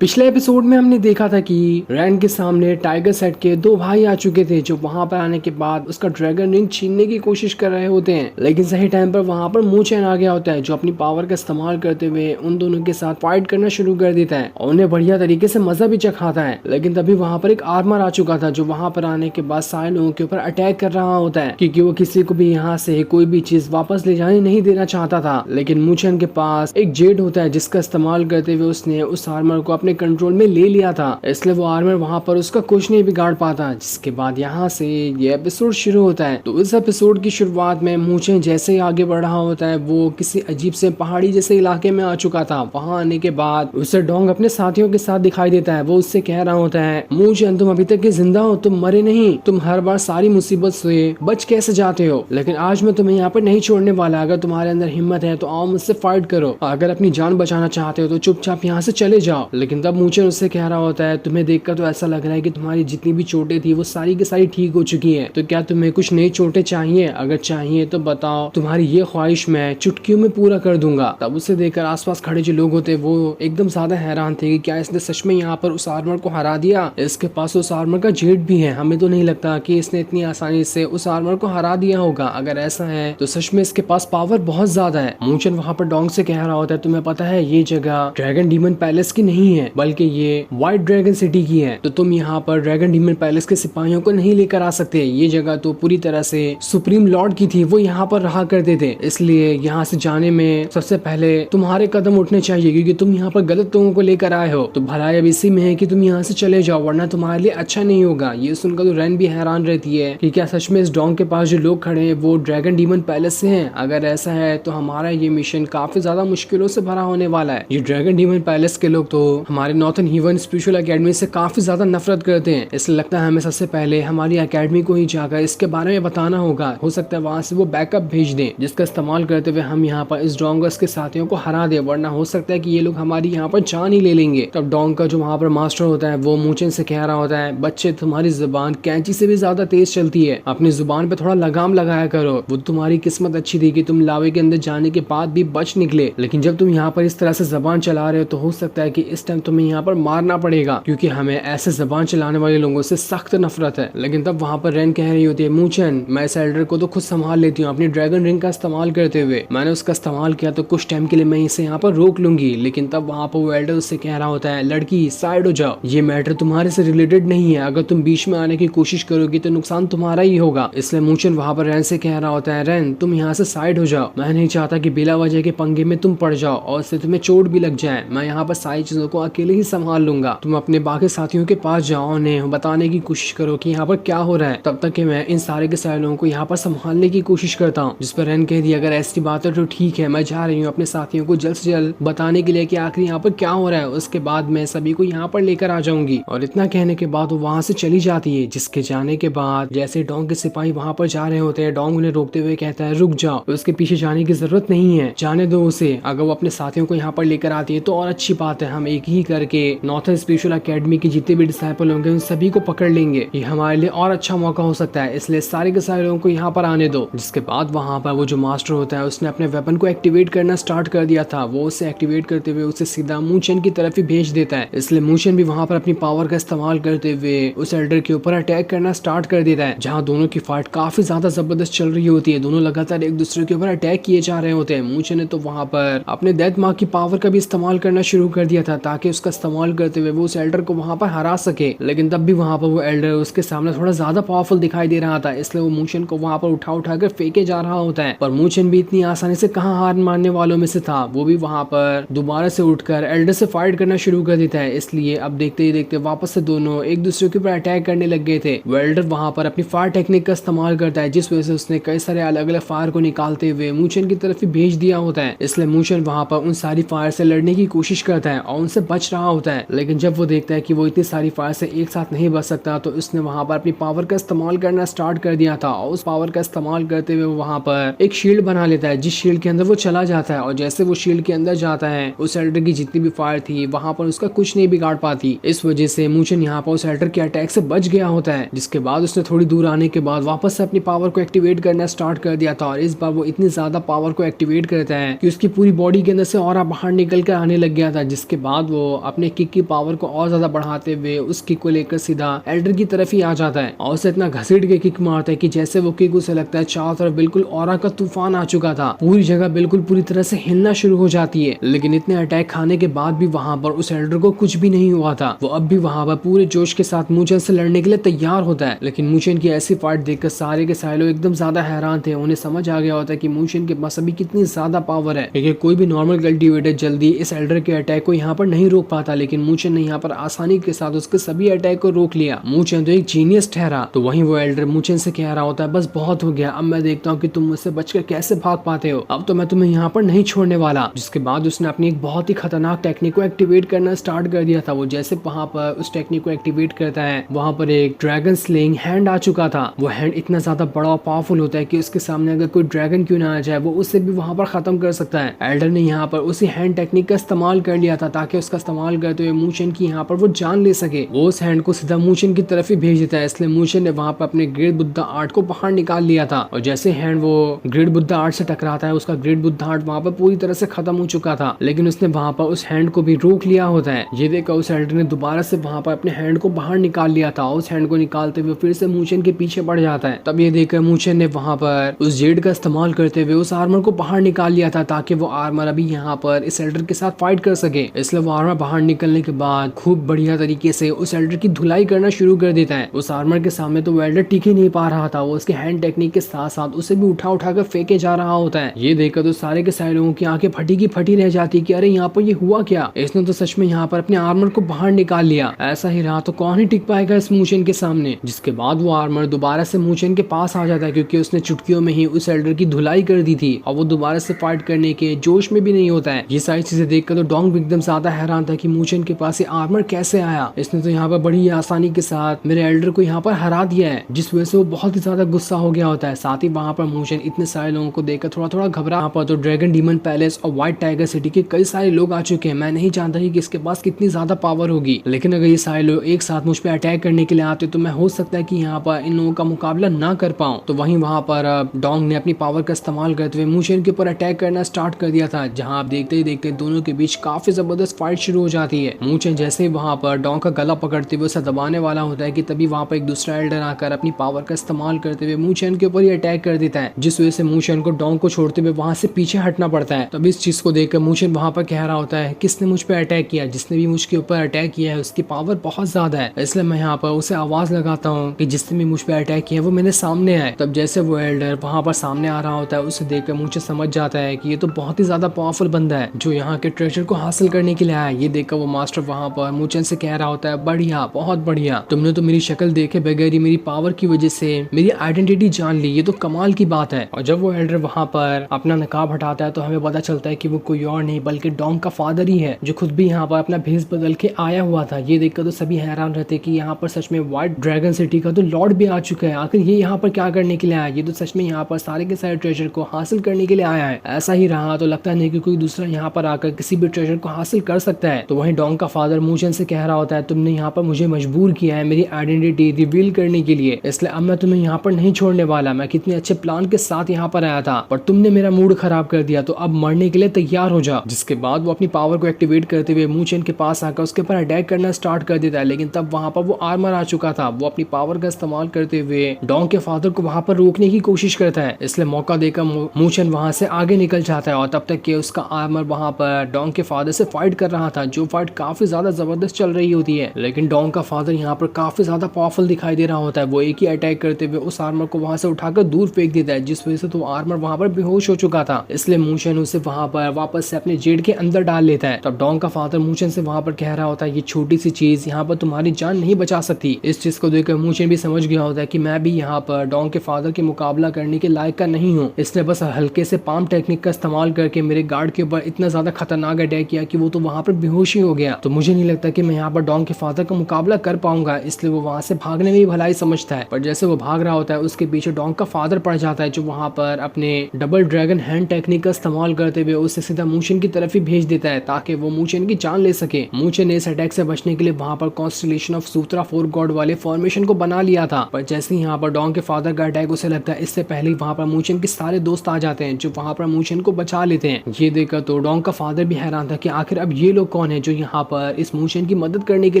पिछले एपिसोड में हमने देखा था कि रैन के सामने टाइगर सेट के दो भाई आ चुके थे जो वहां पर आने के बाद उसका ड्रैगन रिंग छीनने की कोशिश कर रहे होते हैं। लेकिन सही टाइम पर वहां पर मूचेन आ गया होता है जो अपनी पावर का इस्तेमाल करते हुए उन दोनों के साथ फाइट करना शुरू कर देता है और उन्हें बढ़िया तरीके से मजा भी चखाता है। लेकिन तभी वहां पर एक आर्मर आ चुका था जो वहां पर आने के बाद सारे लोगों के ऊपर अटैक कर रहा होता है क्योंकि वो किसी को भी यहाँ से कोई भी चीज वापस ले जाने नहीं देना चाहता था। लेकिन मूचेन के पास एक जेड होता है जिसका इस्तेमाल करते हुए उसने उस आर्मर को अपने कंट्रोल में ले लिया था, इसलिए वो आर्मर वहां पर उसका कुछ नहीं बिगाड़ पाता। जिसके बाद यहाँ से ये एपिसोड शुरू होता है। तो इस एपिसोड की शुरुआत में मूचेन जैसे ही आगे बढ़ रहा होता है वो किसी अजीब से पहाड़ी जैसे इलाके में आ चुका था। वहां आने के बाद उसे डोंग अपने साथियों के साथ दिखाई देता है। वो उससे कह रहा होता है, मूचेन तुम अभी तक के जिंदा हो, तुम मरे नहीं, तुम हर बार सारी मुसीबत से बच कैसे जाते हो। लेकिन आज मैं तुम्हें यहाँ पर नहीं छोड़ने वाला। अगर तुम्हारे अंदर हिम्मत है तो आओ मुझसे फाइट करो, अगर अपनी जान बचाना चाहते हो तो चुपचाप यहाँ से चले जाओ। लेकिन तब मूचेन उससे कह रहा होता है, तुम्हें देखकर तो ऐसा लग रहा है कि तुम्हारी जितनी भी चोटें थी वो सारी की सारी ठीक हो चुकी हैं, तो क्या तुम्हें कुछ नई चोटें चाहिए? अगर चाहिए तो बताओ, तुम्हारी ये ख्वाहिश मैं चुटकियों में पूरा कर दूंगा। तब उसे देखकर आसपास खड़े जो लोग होते वो एकदम ज्यादा हैरान थे कि क्या इसने सच में यहाँ पर उस आर्मर को हरा दिया। इसके पास उस आर्मर का जेट भी है, हमें तो नहीं लगता कि इसने इतनी आसानी से उस आर्मर को हरा दिया होगा। अगर ऐसा है तो सच में इसके पास पावर बहुत ज्यादा है। मूचेन वहाँ पर डोंग से कह रहा होता है, तुम्हें पता है ये जगह ड्रैगन डीमन पैलेस की नहीं है बल्कि ये व्हाइट ड्रैगन सिटी की है, तो तुम यहाँ पर ड्रैगन डीमन पैलेस के सिपाहियों को नहीं लेकर आ सकते। ये जगह तो पूरी तरह से सुप्रीम लॉर्ड की थी, वो यहाँ पर रहा करते थे, इसलिए यहाँ से जाने में सबसे पहले तुम्हारे कदम उठने चाहिए क्योंकि तुम यहाँ पर गलत लोगों को लेकर आए हो। तो भलाई अब इसी में है कि तुम यहाँ से चले जाओ वरना तुम्हारे लिए अच्छा नहीं होगा। ये सुनकर तो रैन भी हैरान रहती है कि क्या सच में इस डोंग के पास जो लोग खड़े हैं वो ड्रैगन डीमन पैलेस से हैं? अगर ऐसा है तो हमारा ये मिशन काफी ज्यादा मुश्किलों से भरा होने वाला है। ये ड्रैगन डीमन पैलेस के लोग तो हमारे नॉर्थन हीवन स्पिरिचुअल एकेडमी से काफी ज्यादा नफरत करते हैं, इसलिए लगता है हमें सबसे पहले हमारी एकेडमी को ही जाकर इसके बारे में बताना होगा। हो सकता है वहां से वो बैकअप भेज दें जिसका इस्तेमाल करते हुए हम यहाँ पर इस डोंग के साथियों को हरा दे, वरना हो सकता है कि ये लोग हमारी यहाँ पर जान ही ले लेंगे। तब डोंग का जो वहाँ पर मास्टर होता है वो मूचेन से कह रहा होता है, बच्चे तुम्हारी जुबान कैंची से भी ज्यादा तेज चलती है, अपनी जुबान पे थोड़ा लगाम लगाया करो। वो तुम्हारी किस्मत अच्छी थी कि तुम लावे के अंदर जाने के बाद भी बच निकले, लेकिन जब तुम यहाँ पर इस तरह से जबान चला रहे हो तो हो सकता है कि इस टाइम तुम्हें यहाँ पर मारना पड़ेगा क्योंकि हमें ऐसे जबान चलाने वाले लोगों से सख्त नफरत है। लेकिन तब वहाँ पर रैन कह रही होती है, मूचेन मैं इस एल्डर को तो खुद संभाल लेती हूँ, अपनी ड्रैगन रिंग का इस्तेमाल करते हुए मैंने उसका इस्तेमाल किया तो कुछ टाइम के लिए मैं इसे यहाँ पर रोक लूंगी। लेकिन तब वहाँ पर वो एल्डर उससे कह रहा होता है, लड़की साइड हो जाओ, ये मैटर तुम्हारे से रिलेटेड नहीं है, अगर तुम बीच में आने की कोशिश करोगी तो नुकसान तुम्हारा ही होगा। इसलिए मूचेन वहाँ पर रैन से कह रहा होता है, रैन तुम यहाँ से साइड हो जाओ, मैं नहीं चाहता कि बिला वजह के पंगे में तुम पड़ जाओ और इससे तुम्हें चोट भी लग जाए। मैं यहाँ पर सारी चीजों को अकेले ही संभाल लूंगा, तुम अपने बाकी साथियों के पास जाओ, उन्हें बताने की कोशिश करो कि यहाँ पर क्या हो रहा है, तब तक कि मैं इन सारे के सारे लोगों को यहाँ पर संभालने की कोशिश करता हूँ। जिस पर रैन कह दिया, अगर ऐसी बात है तो ठीक है, मैं जा रही हूँ अपने साथियों को जल्द से जल्द बताने के लिए कि आखिर यहाँ पर क्या हो रहा है, उसके बाद मैं सभी को यहाँ पर लेकर आ जाऊंगी। और इतना कहने के बाद वो वहाँ से चली जाती है। जिसके जाने के बाद जैसे डोंग के सिपाही वहाँ पर जा रहे होते हैं, डोंग उन्हें रोकते हुए कहता है, रुक जाओ, उसके पीछे जाने की जरूरत नहीं है, जाने दो उसे। अगर वो अपने साथियों को यहाँ पर लेकर आती है तो और अच्छी बात है, हम एक ही करके नॉर्थन स्पिरिचुअल एकेडमी के जितने भी डिसाइपल होंगे उन सभी को पकड़ लेंगे, ये हमारे लिए और अच्छा मौका हो सकता है, इसलिए सारे के सारे लोगों को यहाँ पर आने दो। जिसके बाद वहाँ पर वो जो मास्टर होता है उसने अपने वेपन को एक्टिवेट करना स्टार्ट कर दिया था, वो उसे एक्टिवेट करते हुए उसे सीधा मूचेन की तरफ ही भेज देता है। इसलिए मूचेन भी वहाँ पर अपनी पावर का इस्तेमाल करते हुए उस एल्डर के ऊपर अटैक करना स्टार्ट कर देता है, जहाँ दोनों की फाइट काफी ज्यादा जबरदस्त चल रही होती है। दोनों लगातार एक दूसरे के ऊपर अटैक किए जा रहे होते हैं। मूचेन ने तो वहाँ पर अपने डेथ मार्क की पावर का भी इस्तेमाल करना शुरू कर दिया था ताकि उसका इस्तेमाल करते हुए वो उस एल्डर को वहाँ पर हरा सके। लेकिन तब भी वहाँ पर वो एल्डर उसके सामने थोड़ा ज्यादा पावरफुल दिखाई दे रहा था, इसलिए वो मूचेन को वहाँ पर उठा कर फेंके जा रहा होता है। पर मूचेन भी इतनी आसानी से कहाँ हार मानने वालों में से था, वो भी वहाँ पर दोबारा से उठकर एल्डर से फाइट करना शुरू कर देता है। इसलिए अब देखते ही देखते वापस से दोनों एक दूसरे के ऊपर अटैक करने लग गए थे। वो एल्डर वहाँ पर अपनी फायर टेक्निक का इस्तेमाल करता है, जिस वजह से उसने कई सारे अलग अलग फायर को निकालते हुए मूचेन की तरफ ही भेज दिया होता है। इसलिए मूचेन वहाँ पर उन सारी फायर से लड़ने की कोशिश करता है और उनसे बच रहा होता है। लेकिन जब वो देखता है कि वो इतनी सारी फायर से एक साथ नहीं बच सकता तो उसने वहाँ पर अपनी पावर का इस्तेमाल करना स्टार्ट कर दिया था और उस पावर का इस्तेमाल करते हुए वहाँ पर एक शील्ड बना लेता है, जिस शील्ड के अंदर वो चला जाता है। और जैसे वो शील्ड के अंदर जाता है उस एल्डर की जितनी भी फायर थी वहाँ पर उसका कुछ नहीं बिगाड़ पाती। इस वजह से मूचेन यहाँ पर उस एल्डर के अटैक से बच गया होता है। जिसके बाद उसने थोड़ी दूर आने के बाद वापस से अपनी पावर को एक्टिवेट करना स्टार्ट कर दिया था और इस बार वो इतनी ज्यादा पावर को एक्टिवेट करता है कि उसकी पूरी बॉडी के अंदर से ऑरा बाहर निकल कर आने लग गया था। जिसके बाद वो वो अपने किक की पावर को और ज्यादा बढ़ाते हुए उस किक को लेकर सीधा एल्डर की तरफ ही आ जाता है और उसे इतना घसीट के किक मारता है कि जैसे वो किक उसे लगता है चारों तरफ बिल्कुल ऑरा का तूफान आ चुका था। पूरी जगह बिल्कुल पूरी तरह से हिलना शुरू हो जाती है। लेकिन इतने अटैक खाने के बाद भी वहां पर उस एल्डर को कुछ भी नहीं हुआ था। वो अब भी वहां पर पूरे जोश के साथ मूचन से लड़ने के लिए तैयार होता है। लेकिन मूचन की ऐसी फाइट देखकर सारे के सारे लोग एकदम ज्यादा हैरान थे। उन्हें समझ आ गया होता है कि मूचन के पास अभी कितनी ज्यादा पावर है। क्योंकि कोई भी नॉर्मल कल्टिवेटर जल्दी इस एल्डर के अटैक को यहाँ पर नहीं रोक पाता, लेकिन मूचन ने यहाँ पर आसानी के साथ उसके सभी अटैक को रोक लिया। मूचन तो एक जीनियस ठहरा। तो वहीं वो एल्डर मूचन से कह रहा होता है, बस बहुत हो गया, अब मैं देखता हूँ कि तुम मुझसे बचकर कैसे भाग पाते हो। अब तो मैं तुम्हें यहाँ पर नहीं छोड़ने वाला। जिसके बाद उसने अपनी एक बहुत ही खतरनाक टेक्निक को एक्टिवेट करना स्टार्ट कर दिया था। वो जैसे वहां पर उस टेक्निक को एक्टिवेट करता है, वहां पर एक ड्रैगन स्लेइंग हैंड आ चुका था। वो हैंड इतना ज्यादा बड़ा और पावरफुल होता है कि उसके सामने अगर कोई ड्रैगन क्यों ना आ जाए वो उससे भी वहां पर खत्म कर सकता है। एल्डर ने यहाँ पर उसी हैंड टेक्निक का इस्तेमाल कर लिया था ताकि उसका इस्तेमाल करते हुए मूचन की यहाँ पर वो जान ले सके। वो उस हैंड को सीधा मूचन की तरफ ही भेज देता है। इसलिए मूचन ने वहां पर अपने ग्रेट बुद्धा आर्ट को बाहर निकाल लिया था और जैसे हैंड वो ग्रेट बुद्धा आर्ट से टकराता है, उसका ग्रेट बुद्धा आर्ट वहां पर पूरी तरह से खत्म हो चुका था। लेकिन उसने वहां पर उस हैंड को भी रोक लिया होता है। ये देखकर उस एल्डर ने दोबारा से वहां पर अपने हैंड को बाहर निकाल लिया था। उस हैंड को निकालते हुए फिर से मूचन के पीछे बढ़ जाता है। तब ये देखकर मूचन ने वहां पर उस जेड का इस्तेमाल करते हुए उस आर्मर को बाहर निकाल लिया था ताकि वो आर्मर अभी यहाँ पर इस एल्डर के साथ फाइट कर सके। इसलिए वो आर्मर बाहर निकलने के बाद खूब बढ़िया तरीके से उस एल्डर की धुलाई करना शुरू कर देता है। उस आर्मर के सामने तो वो एल्डर टिक ही नहीं पा रहा था। वो उसके हैंड टेक्निक के साथ साथ उसे भी उठा उठा कर फेंके जा रहा होता है। ये देखकर तो सारे के सारे लोगों की आंखें फटी की फटी रह जाती कि अरे यहाँ पर ये हुआ क्या, इसने तो सच में यहाँ पर अपने आर्मर को बाहर निकाल लिया। ऐसा ही रहा तो कौन ही टिक पाएगा इस मूचन के सामने। जिसके बाद वो आर्मर दोबारा से मूचन के पास आ जाता है क्योंकि उसने चुटकियों में ही उस एल्डर की धुलाई कर दी थी और वो दोबारा से फाइट करने के जोश में भी नहीं होता है। ये सारी चीजें देखकर तो डोंग भी एकदम ज्यादा हैरान था कि मूचन के पास ये आर्मर कैसे आया। इसने तो यहाँ पर बड़ी आसानी के साथ मेरे एल्डर को यहाँ पर हरा दिया है, जिस वजह से वो बहुत ही ज्यादा गुस्सा हो गया होता है। साथ ही वहाँ पर मूचन इतने सारे लोगों को देखकर थोड़ा थोड़ा घबरा। यहाँ पर तो ड्रैगन डीमन पैलेस और व्हाइट टाइगर सिटी के कई सारे लोग आ चुके हैं। मैं नहीं जानता कि इसके पास कितनी ज्यादा पावर होगी, लेकिन अगर ये सारे लोग एक साथ मुझ पे अटैक करने के लिए आते तो मैं हो सकता है कि यहाँ पर इन लोगों का मुकाबला ना कर पाऊं। तो वहीं वहाँ पर डोंग ने अपनी पावर का इस्तेमाल करते हुए मूचन के ऊपर अटैक करना स्टार्ट कर दिया था, जहाँ आप देखते ही देखते दोनों के बीच काफी जबरदस्त फाइट शुरू हो जाती है। मूचन जैसे ही वहाँ पर डोंग का गला पकड़ते हुए उसे दबाने वाला होता है कि तभी वहाँ पर एक दूसरा एल्डर आकर अपनी पावर का इस्तेमाल करते हुए मूचन के ऊपर ही अटैक कर देता है, जिस वजह से मूचन को डोंग को छोड़ते हुए वहाँ से पीछे हटना पड़ता है। तब इस चीज को देखकर मूचन वहाँ पर कह रहा होता है, किसने मुझ पर अटैक किया, जिसने भी मुझके ऊपर अटैक किया है उसकी पावर बहुत ज्यादा है, इसलिए मैं यहाँ पर उसे आवाज लगाता हूँ कि जिसने भी मुझ पर अटैक किया वो मेरे सामने है। तब जैसे वो एल्डर वहाँ पर सामने आ रहा होता है उसे देखकर मूचन समझ जाता है कि ये तो बहुत ही ज्यादा पावरफुल बंदा है जो यहाँ के ट्रेजर को हासिल करने के लिए आया। ये देखकर वो मास्टर वहाँ पर मूचन से कह रहा होता है, बढ़िया, बहुत बढ़िया, तुमने तो मेरी शक्ल देखे बगैर ही मेरी पावर की वजह से मेरी आइडेंटिटी जान ली, ये तो कमाल की बात है। और जब वो एल्डर वहाँ पर अपना नकाब हटाता है तो हमें पता चलता है कि वो कोई और नहीं बल्कि डोंग का फादर ही है, जो खुद भी यहाँ पर अपना भेस बदल के आया हुआ था। ये देखकर तो सभी हैरान रहते कि यहाँ पर सच में व्हाइट ड्रैगन सिटी का तो लॉर्ड भी आ चुका है, आखिर ये यहाँ पर क्या करने के लिए आया, ये तो सच में यहाँ पर सारे के सारे ट्रेजर को हासिल करने के लिए आया है। ऐसा ही रहा तो लगता नहीं कि कोई दूसरा यहाँ पर आकर किसी भी ट्रेजर को हासिल कर सकता है। तो वहीं डोंग का फादर मूचन से कह रहा होता है, तुमने यहाँ पर मुझे मजबूर किया है मेरी आइडेंटिटी रिवील करने के लिए, इसलिए अब मैं तुम्हें यहाँ पर नहीं छोड़ने वाला। मैं कितने अच्छे प्लान के साथ यहाँ पर आया था पर तुमने मेरा मूड खराब कर दिया, तो अब मरने के लिए तैयार हो जा। जिसके बाद वो अपनी पावर को एक्टिवेट करते हुए मूचन के पास आकर उसके ऊपर अटैक करना स्टार्ट कर देता है। लेकिन तब वहाँ पर वो आर्मर आ चुका था। वो अपनी पावर का इस्तेमाल करते हुए डोंग के फादर को वहाँ पर रोकने की कोशिश करता है, इसलिए मौका देकर मूचन वहाँ से आगे निकल जाता है। और तब तक कि उसका आर्मर वहाँ पर डोंग के फादर से फाइट कर रहा था, जो फाइट काफी ज्यादा जबरदस्त चल रही होती है। लेकिन डोंग का फादर यहाँ पर काफी ज्यादा पावरफुल दिखाई दे रहा होता है। वो एक ही अटैक करते हुए उस आर्मर को वहाँ से उठाकर दूर फेंक देता है, जिस वजह से तो आर्मर वहाँ पर बेहोश हो चुका था। इसलिए मूचन उसे वहाँ पर वापस से अपने जेड के अंदर डाल लेता है। तब डोंग का फादर मूचन से वहाँ पर कह रहा होता है, ये छोटी सी चीज यहाँ पर तुम्हारी जान नहीं बचा सकती। इस चीज को देखकर मूचन भी समझ गया होता है कि मैं भी यहाँ पर डोंग के फादर के मुकाबला करने के लायक का नहीं हूँ। इसने बस हल्के से पाम टेक्निक का इस्तेमाल करके मेरे गार्ड के ऊपर इतना ज्यादा खतरनाक अटैक किया कि वो तो वहाँ पर बेहोश ही हो गया। तो मुझे नहीं लगता कि मैं यहाँ पर डोंग के फादर का मुकाबला कर पाऊंगा, इसलिए वो वहाँ से भागने में ही भलाई समझता है। पर जैसे वो भाग रहा होता है उसके पीछे डोंग का फादर पड़ जाता है, जो वहाँ पर अपने डबल ड्रैगन हैंड टेक्निक का इस्तेमाल करते हुए उसे सीधा मूचन की तरफ ही भेज देता है ताकि वो मूचन की जान ले सके। मूचन ने इस अटैक से बचने के लिए वहाँ पर कॉन्स्टलेशन ऑफ सूत्रा 4 गॉड वाले फॉर्मेशन को बना लिया था। पर जैसे ही यहाँ पर डोंग के फादर का अटैक उसे लगता है, इससे पहले वहाँ पर मूचन के सारे दोस्त आ जाते हैं जो वहाँ पर मूचन को बचा लेते हैं। ये देखकर तो डोंग का फादर भी हैरान था कि आखिर अब ये लोग कौन है जो यहाँ पर इस मूचेन की मदद करने के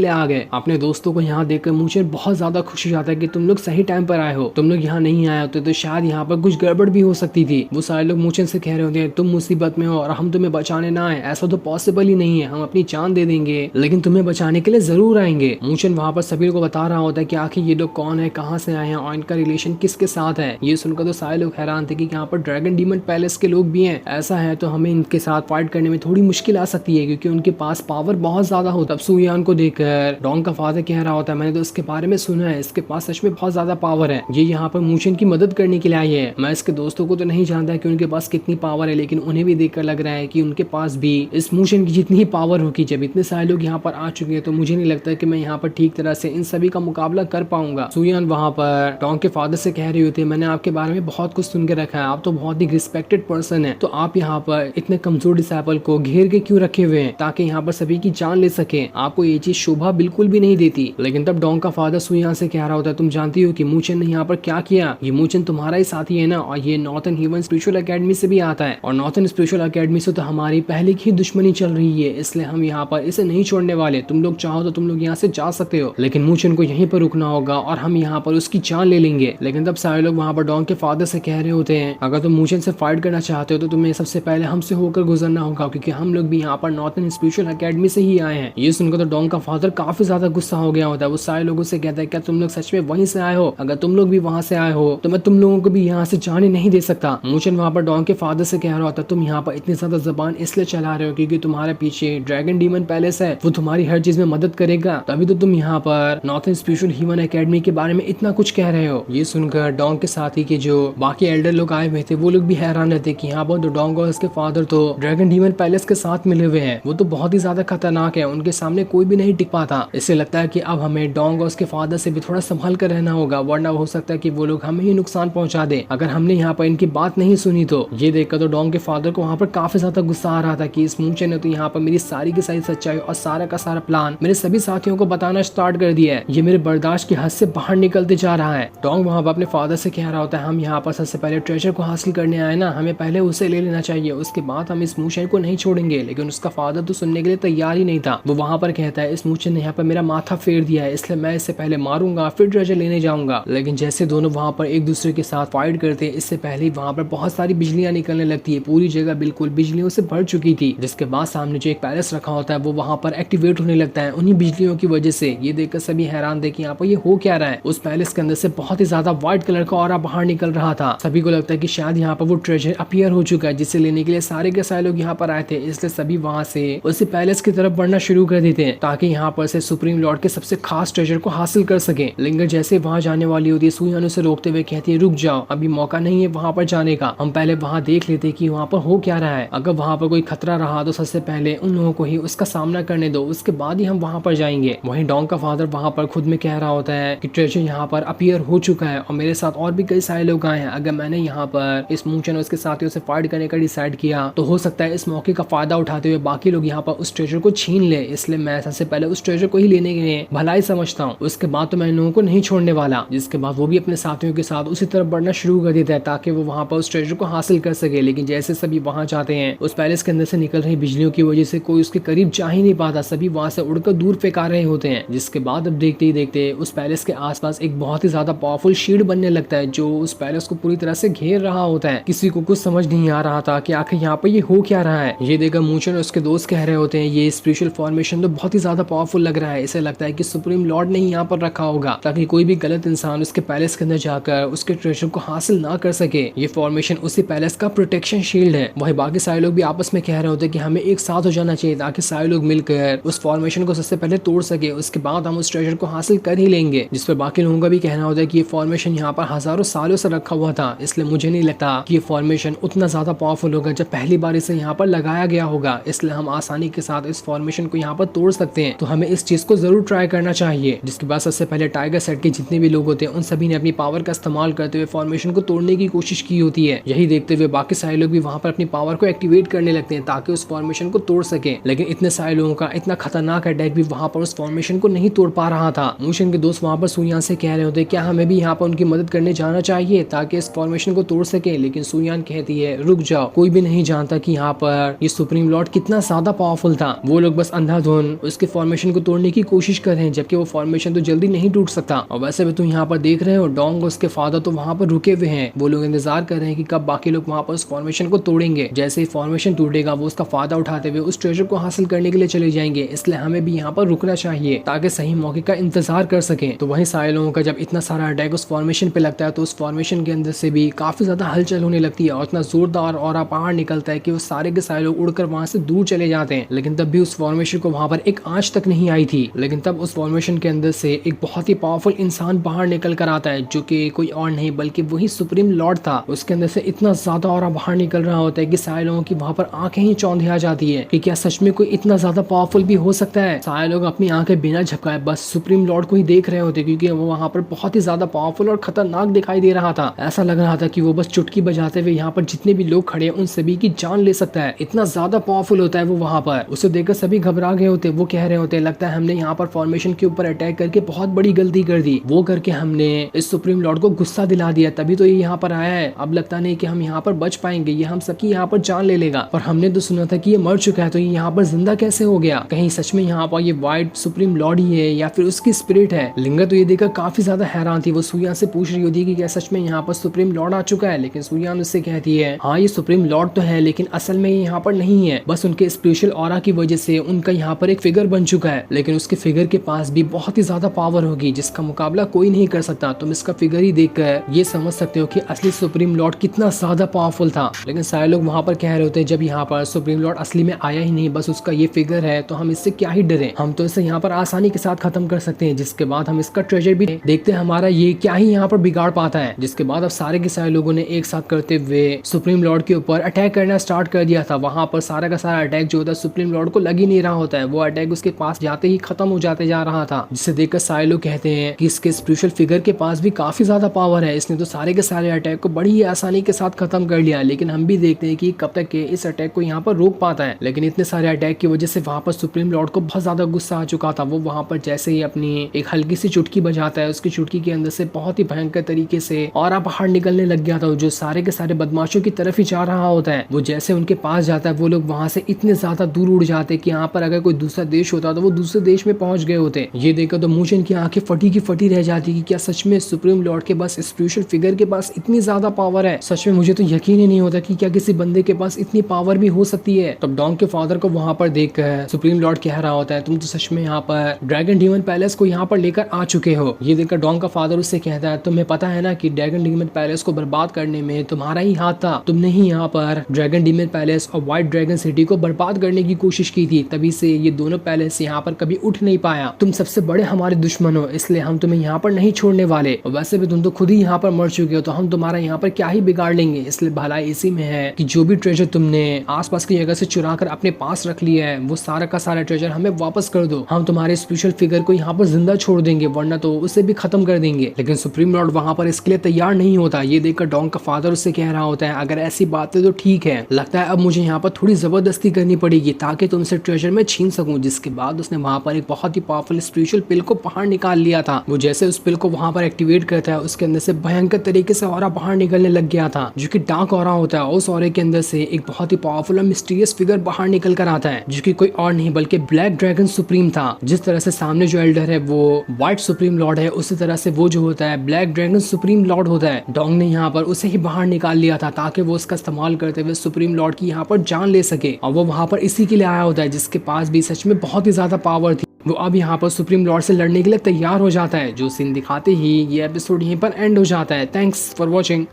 लिए आ गए। अपने दोस्तों को यहाँ देखकर मूचेन बहुत ज्यादा खुश हो जाता है कि तुम लोग सही टाइम पर आए हो, तुम लोग यहाँ नहीं आए होते तो शायद यहाँ पर कुछ गड़बड़ भी हो सकती थी। वो सारे लोग मूचेन से कह रहे होते हैं तुम मुसीबत में हो और हम तुम्हें बचाने ना आए, ऐसा तो पॉसिबल ही नहीं है, हम अपनी जान दे देंगे लेकिन तुम्हें बचाने के लिए जरूर आएंगे। मूचेन वहाँ पर सभी को बता रहा होता है कि आखिर ये लोग कौन है, कहाँ से आए हैं और इनका रिलेशन किसके साथ है। ये सुनकर तो सारे लोग हैरान थे कि यहाँ पर ड्रैगन डीमन पैलेस के लोग भी हैं। ऐसा है तो हमें इनके साथ फाइट करने में थोड़ी मुश्किल आ सकती है क्योंकि उनके पास पावर बहुत ज्यादा होता है। तब सुयान को देखकर डोंग का फादर कह रहा होता है मैंने तो इसके बारे में सुना है, इसके पास सच में बहुत ज्यादा पावर है, ये यहाँ पर मूचेन की मदद करने के लिए आई है। मैं इसके दोस्तों को तो नहीं जानता कि उनके पास कितनी पावर है, लेकिन उन्हें भी देखकर लग रहा है कि उनके पास भी इस मूचेन की जितनी ही पावर होगी। जब इतने सारे लोग यहाँ पर आ चुके हैं तो मुझे नहीं लगता कि मैं यहाँ पर ठीक तरह से इन सभी का मुकाबला कर पाऊंगा। सुयान वहाँ पर डोंग के फादर से कह रही होती है मैंने आपके बारे में बहुत कुछ सुन के रखा है, आप तो बहुत ही रिस्पेक्टेड पर्सन है, तो आप यहाँ पर इतने कमजोर डिसाइपल को घेर के क्यों रखे हुए हैं ताकि यहाँ पर सभी की जान ले सके, आपको ये चीज शोभा बिल्कुल भी नहीं देती। लेकिन तब डोंग का फादर सुयान से कह रहा होता है तुम जानती हो कि मूचेन ने यहाँ पर क्या किया, ये मूचेन तुम्हारा ही साथी है ना, और ये नॉर्थन हेवन स्पिरिचुअल एकेडमी से भी आता है और नॉर्थन स्पिरिचुअल एकेडमी से तो हमारी पहले की दुश्मनी चल रही है, इसलिए हम यहाँ पर इसे नहीं छोड़ने वाले। तुम लोग चाहो तो तुम लोग यहाँ से जा सकते हो, लेकिन मूचेन को यहीं पर रुकना होगा और हम यहाँ पर उसकी जान ले लेंगे। लेकिन तब सारे लोग वहाँ पर डोंग के फादर से कह रहे होते हैं अगर तुम मूचेन से फाइट करना चाहते हो तो तुम्हें सबसे पहले हमसे होकर गुजरना होगा क्योंकि हम लोग भी यहाँ पर नॉर्थन स्पिरिचुअल एकेडमी से ही आए हैं। ये सुनकर तो डोंग का फादर काफी ज्यादा गुस्सा हो गया होता है। वो सारे लोगों से कहता है क्या तुम लोग सच में वहीं से आए हो, अगर तुम लोग भी वहां से आए हो तो मैं तुम लोगों को भी यहाँ से जाने नहीं दे सकता। मूचेन वहाँ पर डोंग के फादर से कह रहा होता है तुम यहाँ पर इतनी ज्यादा जबान इसलिए चला रहे हो क्योंकि तुम्हारे पीछे ड्रैगन डीमन पैलेस है, वो तुम्हारी हर चीज में मदद करेगा, तभी तो तुम यहाँ पर नॉर्थन स्पिरिचुअल ह्यूमन एकेडमी के बारे में इतना कुछ कह रहे हो। ये सुनकर डोंग के साथी के जो बाकी एल्डर लोग आए हुए थे वो लोग भी हैरान रहते कि यहाँ पर तो डोंग और उसके फादर तो ड्रैगन डीमन पैलेस के साथ मिले हुए हैं, वो तो बहुत ही ज्यादा खतरनाक है, उनके सामने कोई भी नहीं टिक पाता। इससे लगता है कि अब हमें डोंग और उसके फादर से भी थोड़ा संभल कर रहना होगा, वरना हो सकता है कि वो लोग हमें ही नुकसान पहुंचा दे अगर हमने यहाँ पर इनकी बात नहीं सुनी तो। ये देखकर तो डोंग के फादर को वहाँ पर काफी ज्यादा गुस्सा आ रहा था कि इस मूचेन ने तो यहाँ पर मेरी सारी की सारी सच्चाई और सारा का सारा प्लान मेरे सभी साथियों को बताना स्टार्ट कर दिया है, ये मेरे बर्दाश्त की हद से बाहर निकलते जा रहा है। डोंग वहाँ पर अपने फादर से कह रहा होता है हम यहाँ पर सबसे पहले ट्रेजर को हासिल करने आए ना, हमें पहले उसे ले लेना चाहिए, उसके बाद हम इस मूचेन को नहीं छोड़ेंगे। लेकिन उसका फादर तो सुनने के लिए तैयार ही नहीं था। वो वहाँ पर कहता है इस मूचेन ने यहाँ पर मेरा माथा फेर दिया है, इसलिए मैं इसे पहले मारूंगा फिर ट्रेजर लेने जाऊंगा। लेकिन जैसे दोनों वहाँ पर एक दूसरे के साथ फाइट करते हैं इससे पहले ही वहाँ पर बहुत सारी बिजलियां निकलने लगती है, पूरी जगह बिल्कुल बिजलियों से भर चुकी थी। जिसके बाद सामने जो एक पैलेस रखा होता है वो वहाँ पर एक्टिवेट होने लगता है उन्हीं बिजलियों की वजह से। ये देखकर सभी हैरान थे कि यहाँ पर ये हो क्या रहा है। उस पैलेस के अंदर से बहुत ही ज्यादा व्हाइट कलर का ऑरा बाहर निकल रहा था। सभी को लगता है कि शायद यहाँ पर वो ट्रेजर अपीयर हो चुका है जिसे लेने के लिए सारे के सारे लोग यहाँ पर आए थे, इसलिए सभी वहाँ से उसी पैलेस की तरफ बढ़ना शुरू कर देते हैं ताकि यहाँ पर से सुप्रीम लॉर्ड के सबसे खास ट्रेजर को हासिल कर सके। लिंगर जैसे वहाँ जाने वाली होती है सुयान उसे रोकते हुए कहती है रुक जाओ, अभी मौका नहीं है वहाँ पर जाने का, हम पहले वहाँ देख लेते कि वहाँ पर हो क्या रहा है, अगर वहाँ पर कोई खतरा रहा तो सबसे पहले उन लोगों को ही उसका सामना करने दो, उसके बाद ही हम वहाँ पर जाएंगे। वहीं डोंग का फादर वहाँ पर खुद में कह रहा होता है कि ट्रेजर यहाँ पर अपीयर हो चुका है और मेरे साथ और भी कई सारे लोग आए हैं, अगर मैंने यहाँ पर इस मूचेन और उसके साथियों से फाइट करने का डिसाइड किया तो हो सकता है इस मौके का फायदा उठाते हुए बाकी लोग यहाँ पर उस ट्रेजर को छीन ले, इसलिए मैं सबसे पहले उस ट्रेजर को ही लेने के लिए भलाई समझता हूँ, उसके बाद तो मैं इन लोगों को नहीं छोड़ने वाला। जिसके बाद वो भी अपने साथियों के साथ उसी तरफ बढ़ना शुरू कर देता है ताकि वो वहाँ पर उस ट्रेजर को हासिल कर सके। लेकिन जैसे सभी वहाँ जाते हैं उस पैलेस के अंदर से निकल रही बिजलियों की वजह से कोई उसके करीब जा ही नहीं पाता, सभी वहाँ से उड़कर दूर फेंका रहे होते हैं। जिसके बाद अब देखते ही देखते उस पैलेस के आसपास एक बहुत ही ज्यादा पावरफुल शील्ड बनने लगता है जो उस पैलेस को पूरी तरह से घेर रहा होता है। किसी को कुछ समझ नहीं आ रहा था कि आखिर यहाँ पर ये हो क्या रहा है। ये देखकर मूचेन और उसके दोस्त कह रहे होते हैं ये स्पिरिचुअल फॉर्मेशन तो बहुत ही ज्यादा पावरफुल लग रहा है, इसे लगता है कि सुप्रीम लॉर्ड ने यहाँ पर रखा होगा ताकि कोई भी गलत इंसान उसके पैलेस के अंदर जाकर उसके ट्रेजर को हासिल ना कर सके। ये फॉर्मेशन उसी पैलेस का प्रोटेक्शन शील्ड है। वही बाकी सारे लोग भी आपस में कह रहे होते हैं कि हमें एक साथ हो जाना चाहिए ताकि सारे लोग मिलकर उस फॉर्मेशन को सबसे पहले तोड़ सके, उसके बाद हम उस ट्रेजर को हासिल कर ही लेंगे। जिस पर बाकी लोगों का भी कहना होता है कि ये फॉर्मेशन यहाँ पर हजारों सालों से रखा हुआ था, इसलिए मुझे नहीं लगता कि ये फॉर्मेशन उतना ज्यादा पावरफुल होगा जब पहली बार इसे यहाँ पर लगाया गया होगा, इसलिए हम आसानी के साथ इस फॉर्मेशन को यहाँ पर तोड़ सकते हैं। तो हमें इस चीज को जरूर ट्राई करना चाहिए। जिसके बाद सबसे पहले टाइगर सेट के जितने भी लोग होते हैं उन सभी ने अपनी पावर का इस्तेमाल करते हुए फॉर्मेशन को तोड़ने की कोशिश की होती है। यही देखते हुए बाकी सारे लोग भी वहाँ पर अपनी पावर को एक्टिवेट करने लगते हैं ताकि उस फॉर्मेशन को तोड़ सके। लेकिन इतने सारे लोगों का इतना खतरनाक अटैक भी वहाँ पर उस फॉर्मेशन को नहीं तोड़ पा रहा था। मूचेन के दोस्त वहाँ पर सुयान से कह रहे होते क्या हमें भी यहाँ पर उनकी मदद करने जाना चाहिए ताकि इस फॉर्मेशन को तोड़ सके। लेकिन सुयान कहती है रुक जाओ, कोई भी नहीं जानता कि यहाँ पर ये सुप्रीम लॉर्ड कितना ज्यादा पावरफुल पावरफुल था। वो लोग बस अंधाधुन उसके फॉर्मेशन को तोड़ने की कोशिश कर रहे हैं, जबकि वो फॉर्मेशन तो जल्दी नहीं टूट सकता। और वैसे भी तुम यहाँ पर देख रहे हो डोंग और उसके फादर तो वहाँ पर रुके हुए हैं। वो लोग इंतजार कर रहे हैं कि कब बाकी लोग वहाँ पर उस फॉर्मेशन को तोड़ेंगे। जैसे ही फॉर्मेशन टूटेगा वो उसका फायदा उठाते हुए उस ट्रेजर को हासिल करने के लिए चले जाएंगे। इसलिए हमें भी यहाँ पर रुकना चाहिए ताकि सही मौके का इंतजार कर सके। तो वहीं सारे लोगों का जब इतना सारा अटैक उस फॉर्मेशन पे लगता है तो उस फॉर्मेशन के अंदर से भी काफी ज्यादा हलचल होने लगती है और इतना जोरदार और पहाड़ निकलता है कि वो सारे के सारे लोग उड़कर वहां से दूर चले जाते हैं। लेकिन तब भी उस फॉर्मेशन को वहां पर एक आंच तक नहीं आई थी। लेकिन तब उस फॉर्मेशन के अंदर से एक बहुत ही पावरफुल इंसान बाहर निकल कर आता है, जो कि कोई और नहीं बल्कि वही सुप्रीम लॉर्ड था। उसके अंदर से इतना ज्यादा और बाहर निकल रहा होता है कि सारे लोगों की वहां पर आंखें ही चौंधिया जाती है कि क्या सच में कोई इतना ज्यादा पावरफुल भी हो सकता है। सारे लोग अपनी आंखें बिना झपकाए बस सुप्रीम लॉर्ड को ही देख रहे होते, क्योंकि वो वहां पर बहुत ही ज्यादा पावरफुल और खतरनाक दिखाई दे रहा था। ऐसा लग रहा था कि वो बस चुटकी बजाते हुए यहाँ पर जितने भी लोग खड़े हैं उन सभी की जान ले सकता है। इतना ज्यादा पावरफुल होता है वो वहां पर। उसे देखकर सभी घबरा गए होते। वो कह रहे होते लगता है हमने यहाँ पर फॉर्मेशन के ऊपर अटैक करके बहुत बड़ी गलती कर दी। वो करके हमने इस सुप्रीम लॉर्ड को गुस्सा दिला दिया, तभी तो ये यहाँ पर आया है। अब लगता नहीं कि हम यहाँ पर बच पाएंगे, ये हम सबकी यहाँ पर जान ले लेगा। और हमने तो सुना था कि ये मर चुका है, तो ये यहाँ पर जिंदा कैसे हो गया? कहीं सच में यहाँ पर ये व्हाइट सुप्रीम लॉर्ड ही है या फिर उसकी स्पिरिट है? लिंगा तो ये देखकर काफी ज्यादा हैरान थी। वो सुयान से पूछ रही होती है कि क्या सच में यहाँ पर सुप्रीम लॉर्ड आ चुका है? लेकिन सुयान उससे कहती है हाँ ये सुप्रीम लॉर्ड तो है, लेकिन असल में ये यहाँ पर नहीं है। बस उनके स्पेशल ऑरा की वजह से उनका यहाँ पर एक फिगर बन चुका है, लेकिन उसके फिगर के पास भी बहुत ही ज्यादा पावर होगी जिसका मुकाबला कोई नहीं कर सकता। तुम इसका फिगर ही देखकर ये समझ सकते हो कि असली सुप्रीम लॉर्ड कितना ज्यादा पावरफुल था। लेकिन सारे लोग वहाँ पर कह रहे होते हैं जब यहाँ पर सुप्रीम लॉर्ड असली में आया ही नहीं, बस उसका ये फिगर है, तो हम इससे क्या ही डरे, हम तो इसे यहाँ पर आसानी के साथ खत्म कर सकते हैं। जिसके बाद हम इसका ट्रेजर भी देखते हैं हमारा ये क्या ही यहाँ पर बिगाड़ पाता है। जिसके बाद अब सारे के सारे लोगों ने एक साथ करते हुए सुप्रीम लॉर्ड के ऊपर अटैक करना स्टार्ट कर दिया था। वहां पर सारा का सारा अटैक जो होता है सुप्रीम लॉर्ड को लग ही नहीं रहा होता है। वो अटैक उसके पास जाते ही खत्म हो जाते जा रहा था, जिसे देखकर सारे लोग कहते हैं कि इसके स्पिरिचुअल फिगर के पास भी काफी ज्यादा पावर है। इसने तो सारे के सारे अटैक को बड़ी ही आसानी के साथ खत्म कर लिया। लेकिन हम भी देखते हैं कि कब तक के इस अटैक को यहाँ पर रोक पाता है। लेकिन इतने सारे अटैक की वजह से वहां पर सुप्रीम लॉर्ड को बहुत ज्यादा गुस्सा आ चुका था। वो वहां पर जैसे ही अपनी एक हल्की सी चुटकी बजाता है, उसकी चुटकी के अंदर से बहुत ही भयंकर तरीके से और बाहर निकलने लग गया था, जो सारे के सारे बदमाशों की तरफ ही जा रहा होता है। वो जैसे उनके पास जाता है वो लोग वहां से इतने ज्यादा दूर उड़ जाते कि यहाँ पर अगर कोई दूसरा देश होता तो वो दूसरे देश में पहुंच गए होते। ये देखकर तो मूचन की आंखें फटी की फटी रह जाती कि क्या सच में सुप्रीम लॉर्ड के पास स्पिरिचुअल फिगर के पास इतनी ज्यादा पावर है? सच में मुझे तो यकीन ही नहीं होता कि क्या किसी बंदे के पास इतनी पावर भी हो सकती है। तब डोंग के फादर को वहां पर देखकर सुप्रीम लॉर्ड कह रहा होता है तुम तो सच में यहाँ पर ड्रैगन डीमन पैलेस को यहाँ पर लेकर आ चुके हो। ये देखकर डोंग का फादर उससे कहता है तुम्हें पता है ना कि ड्रैगन डीमन पैलेस को बर्बाद करने में तुम्हारा ही हाथ था। तुमने ही यहाँ पर ड्रैगन डीमन पैलेस और व्हाइट ड्रैगन सिटी को बर्बाद करने की कोशिश की थी, तभी से ये दोनों पैलेस यहाँ पर कभी उठ नहीं पाया। तुम सबसे बड़े हमारे दुश्मन हो, इसलिए हम तुम्हें यहाँ पर नहीं छोड़ने वाले। और वैसे भी तुम तो खुद ही यहाँ पर मर चुके हो, तो हम तुम्हारा यहाँ पर क्या ही बिगाड़ लेंगे। इसलिए भलाई इसी में है कि जो भी ट्रेजर तुमने आसपास की जगह से चुरा कर अपने पास रख लिया है वो सारा का सारा ट्रेजर हमें वापस कर दो। हम तुम्हारे स्पेशल फिगर को यहाँ पर जिंदा छोड़ देंगे, वरना तो उसे भी खत्म कर देंगे। लेकिन सुप्रीम लॉर्ड वहाँ पर इसके लिए तैयार नहीं होता। ये देखकर डोंग का फादर उससे कह रहा होता है अगर ऐसी बात है तो ठीक है, लगता है अब मुझे यहाँ पर थोड़ी जबरदस्ती करनी पड़ेगी ताकि तुमसे ट्रेजर में छीन सकूं। जिसके बाद उसने वहां पर एक बहुत ही पावरफुल स्पिरिचुअल पिल को बाहर निकाल लिया था। वो जैसे उस पिल को वहां पर एक्टिवेट करता है उसके अंदर से भयंकर तरीके से ऑरा बाहर निकलने लग गया था, जो कि डार्क ऑरा होता है। उस ऑरे के अंदर से एक बहुत ही पावरफुल और मिस्टीरियस फिगर बाहर निकल कर आता है, जो कि कोई और नहीं बल्कि ब्लैक ड्रैगन सुप्रीम था। जिस तरह से सामने जो एल्डर है वो व्हाइट सुप्रीम लॉर्ड है, उसी तरह से वो जो होता है ब्लैक ड्रैगन सुप्रीम लॉर्ड होता है। डोंग ने यहाँ पर उसे ही बाहर निकाल लिया था ताकि वो उसका इस्तेमाल करते हुए सुप्रीम लॉर्ड की यहाँ पर जान ले सके। और वो वहां पर इसी के लिए आया होता है जिसके पास भी सच में बहुत ही ज्यादा पावर थी। वो अब यहाँ पर सुप्रीम लॉर्ड से लड़ने के लिए तैयार हो जाता है। जो सीन दिखाते ही ये एपिसोड यहीं पर एंड हो जाता है। Thanks for watching.